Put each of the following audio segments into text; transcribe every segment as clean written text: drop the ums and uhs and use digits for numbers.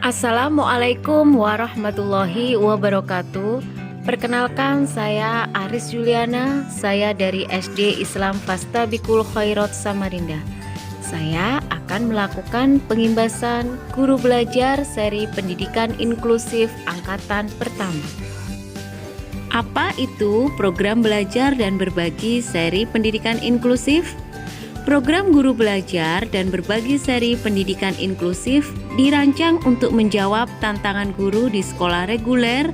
Assalamualaikum warahmatullahi wabarakatuh. Perkenalkan, saya Aris Juliana. Saya dari SD Islam Fastabikul Khairat Samarinda. Saya akan melakukan pengimbasan guru belajar seri pendidikan inklusif angkatan pertama. Apa itu program belajar dan berbagi seri pendidikan inklusif? Program Guru Belajar dan Berbagi Seri Pendidikan Inklusif dirancang untuk menjawab tantangan guru di sekolah reguler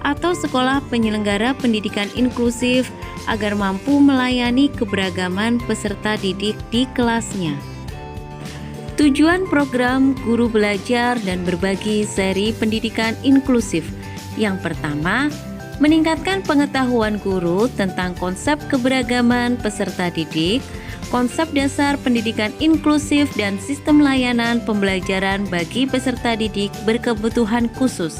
atau sekolah penyelenggara pendidikan inklusif agar mampu melayani keberagaman peserta didik di kelasnya. Tujuan program Guru Belajar dan Berbagi Seri Pendidikan Inklusif yang pertama, meningkatkan pengetahuan guru tentang konsep keberagaman peserta didik, konsep dasar pendidikan inklusif dan sistem layanan pembelajaran bagi peserta didik berkebutuhan khusus.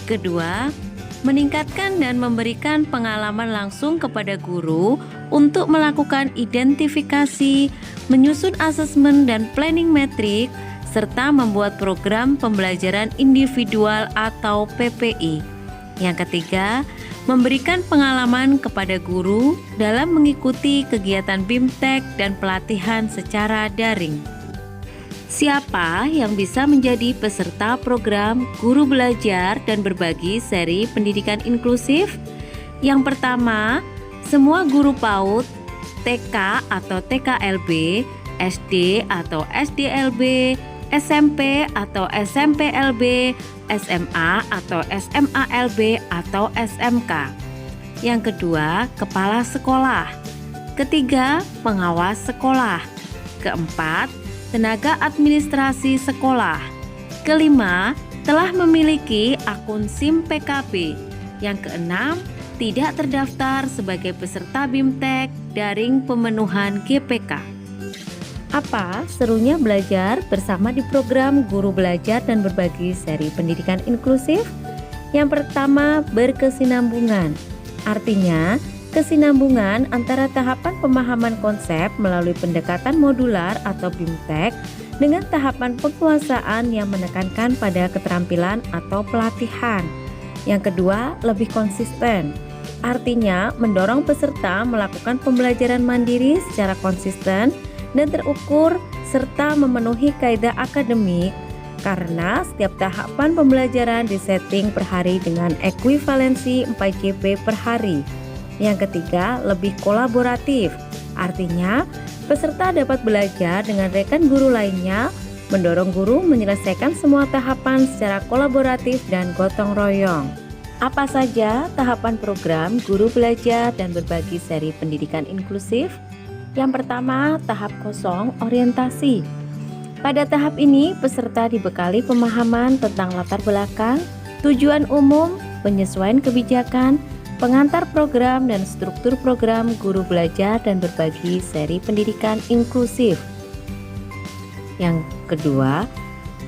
Kedua, meningkatkan dan memberikan pengalaman langsung kepada guru untuk melakukan identifikasi, menyusun asesmen dan planning metrik, serta membuat program pembelajaran individual atau PPI. Yang ketiga, memberikan pengalaman kepada guru dalam mengikuti kegiatan BIMTEK dan pelatihan secara daring. Siapa yang bisa menjadi peserta program Guru Belajar dan Berbagi Seri Pendidikan Inklusif? Yang pertama, semua guru PAUD, TK atau TKLB, SD atau SDLB, SMP atau SMPLB, SMA atau SMALB atau SMK. Yang kedua, kepala sekolah. Ketiga, pengawas sekolah. Keempat, tenaga administrasi sekolah. Kelima, telah memiliki akun SIM PKB. Yang keenam, tidak terdaftar sebagai peserta BIMTEK daring pemenuhan GPK. Apa serunya belajar bersama di program Guru Belajar dan Berbagi Seri Pendidikan Inklusif? Yang pertama, berkesinambungan. Artinya, kesinambungan antara tahapan pemahaman konsep melalui pendekatan modular atau BIMTEK dengan tahapan penguasaan yang menekankan pada keterampilan atau pelatihan. Yang kedua, lebih konsisten. Artinya, mendorong peserta melakukan pembelajaran mandiri secara konsisten dan terukur serta memenuhi kaidah akademik karena setiap tahapan pembelajaran disetting per hari dengan ekuivalensi 4 JP per hari. Yang ketiga, lebih kolaboratif. Artinya, peserta dapat belajar dengan rekan guru lainnya, mendorong guru menyelesaikan semua tahapan secara kolaboratif dan gotong royong. Apa saja tahapan program Guru Belajar dan Berbagi Seri Pendidikan Inklusif? Yang pertama, tahap kosong orientasi. Pada tahap ini, peserta dibekali pemahaman tentang latar belakang, tujuan umum, penyesuaian kebijakan, pengantar program dan struktur program Guru Belajar dan Berbagi Seri Pendidikan Inklusif. Yang kedua,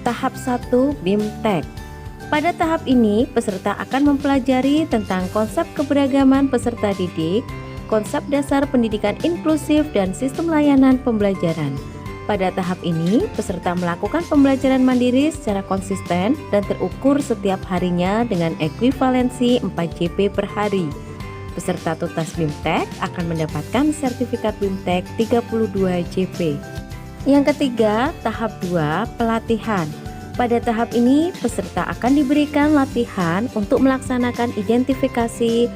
tahap 1 BIMTEK. Pada tahap ini, peserta akan mempelajari tentang konsep keberagaman peserta didik, konsep dasar pendidikan inklusif dan sistem layanan pembelajaran. Pada tahap ini, peserta melakukan pembelajaran mandiri secara konsisten dan terukur setiap harinya dengan ekuivalensi 4 JP per hari. Peserta tuntas BIMTEK akan mendapatkan sertifikat BIMTEK 32 JP. Yang ketiga, tahap 2, pelatihan. Pada tahap ini, peserta akan diberikan latihan untuk melaksanakan identifikasi,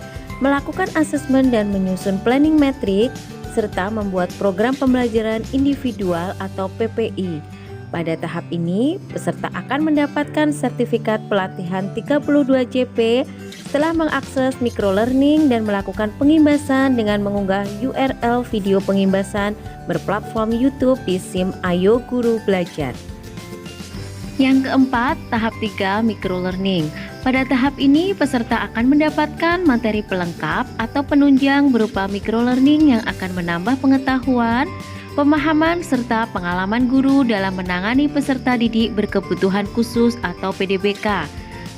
melakukan asesmen dan menyusun planning metrik, serta membuat program pembelajaran individual atau PPI. Pada tahap ini, peserta akan mendapatkan sertifikat pelatihan 32 JP setelah mengakses microlearning dan melakukan pengimbasan dengan mengunggah URL video pengimbasan berplatform YouTube di SIM Ayo Guru Belajar. Yang keempat, tahap 3 microlearning. Pada tahap ini, peserta akan mendapatkan materi pelengkap atau penunjang berupa microlearning yang akan menambah pengetahuan, pemahaman, serta pengalaman guru dalam menangani peserta didik berkebutuhan khusus atau PDBK.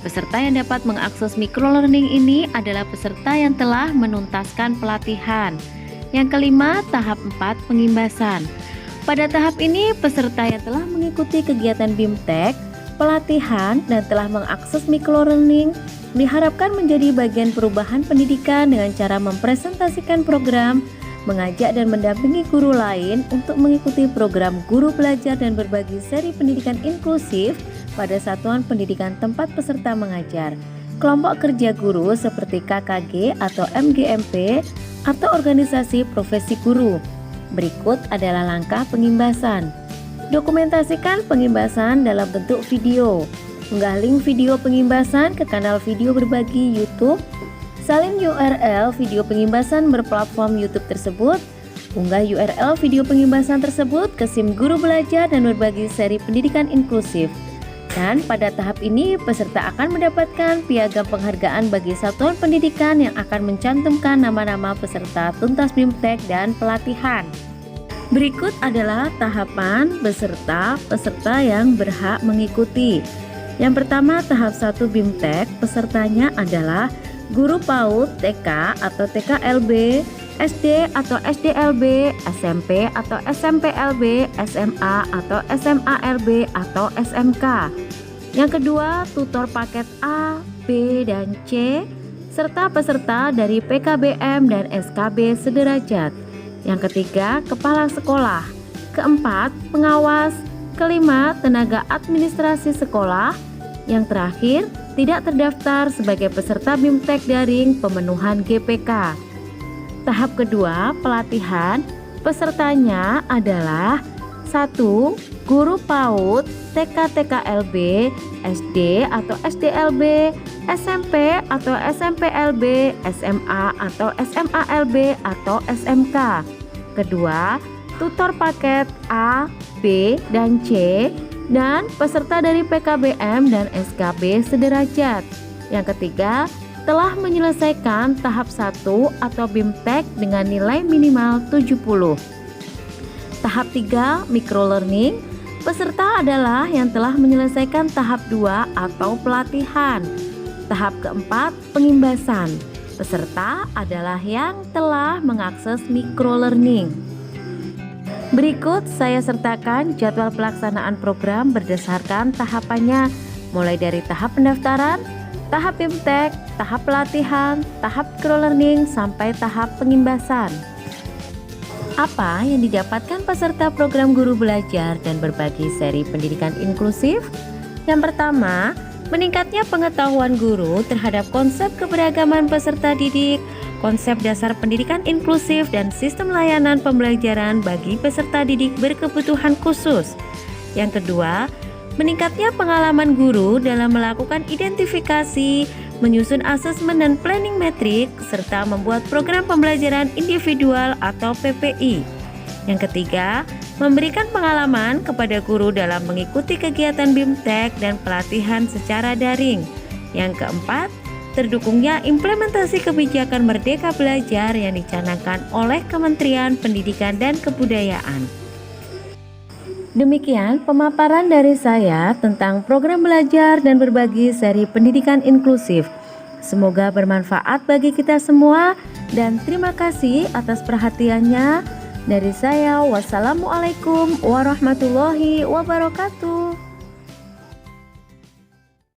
Peserta yang dapat mengakses microlearning ini adalah peserta yang telah menuntaskan pelatihan. Yang kelima, tahap 4 pengimbasan. Pada tahap ini, peserta yang telah mengikuti kegiatan BIMTEK pelatihan, dan telah mengakses microlearning, diharapkan menjadi bagian perubahan pendidikan dengan cara mempresentasikan program, mengajak dan mendampingi guru lain untuk mengikuti program guru belajar dan berbagi seri pendidikan inklusif pada satuan pendidikan tempat peserta mengajar, kelompok kerja guru seperti KKG atau MGMP, atau organisasi profesi guru. Berikut adalah langkah pengimbasan. Dokumentasikan pengimbasan dalam bentuk video. Unggah link video pengimbasan ke kanal video berbagi YouTube. Salin URL video pengimbasan berplatform YouTube tersebut. Unggah URL video pengimbasan tersebut ke SIM Guru Belajar dan Berbagi Seri Pendidikan Inklusif. Dan pada tahap ini peserta akan mendapatkan piagam penghargaan bagi satuan pendidikan yang akan mencantumkan nama-nama peserta tuntas BIMTEK dan pelatihan. Berikut adalah tahapan beserta peserta yang berhak mengikuti. Yang pertama, tahap 1 BIMTEK, pesertanya adalah guru PAUD TK atau TKLB, SD atau SDLB, SMP atau SMPLB, SMA atau SMALB atau SMK. Yang kedua, tutor paket A, B, dan C, serta peserta dari PKBM dan SKB sederajat. Yang ketiga, kepala sekolah. Keempat, pengawas. Kelima, tenaga administrasi sekolah. Yang terakhir, tidak terdaftar sebagai peserta BIMTEK daring pemenuhan GPK. Tahap kedua, pelatihan. Pesertanya adalah 1. Guru PAUD, TK-TKLB, SD atau SDLB, SMP atau SMPLB, SMA atau SMALB atau SMK. Kedua, tutor paket A, B, dan C, dan peserta dari PKBM dan SKB sederajat. Yang ketiga, telah menyelesaikan tahap 1 atau BIMTEK dengan nilai minimal 70. Tahap 3, microlearning. Peserta adalah yang telah menyelesaikan tahap 2 atau pelatihan. Tahap keempat, pengimbasan. Peserta adalah yang telah mengakses microlearning. Berikut saya sertakan jadwal pelaksanaan program berdasarkan tahapannya, mulai dari tahap pendaftaran, tahap BIMTEK, tahap pelatihan, tahap microlearning, sampai tahap pengimbasan. Apa yang didapatkan peserta program guru belajar dan berbagi seri pendidikan inklusif? Yang pertama, meningkatnya pengetahuan guru terhadap konsep keberagaman peserta didik, konsep dasar pendidikan inklusif, dan sistem layanan pembelajaran bagi peserta didik berkebutuhan khusus. Yang kedua, meningkatnya pengalaman guru dalam melakukan identifikasi, menyusun asesmen dan planning metrik, serta membuat program pembelajaran individual atau PPI. Yang ketiga, memberikan pengalaman kepada guru dalam mengikuti kegiatan BIMTEK dan pelatihan secara daring. Yang keempat, terdukungnya implementasi kebijakan Merdeka Belajar yang dicanangkan oleh Kementerian Pendidikan dan Kebudayaan. Demikian pemaparan dari saya tentang program belajar dan berbagi seri pendidikan inklusif. Semoga bermanfaat bagi kita semua dan terima kasih atas perhatiannya. Dari saya, wassalamualaikum warahmatullahi wabarakatuh.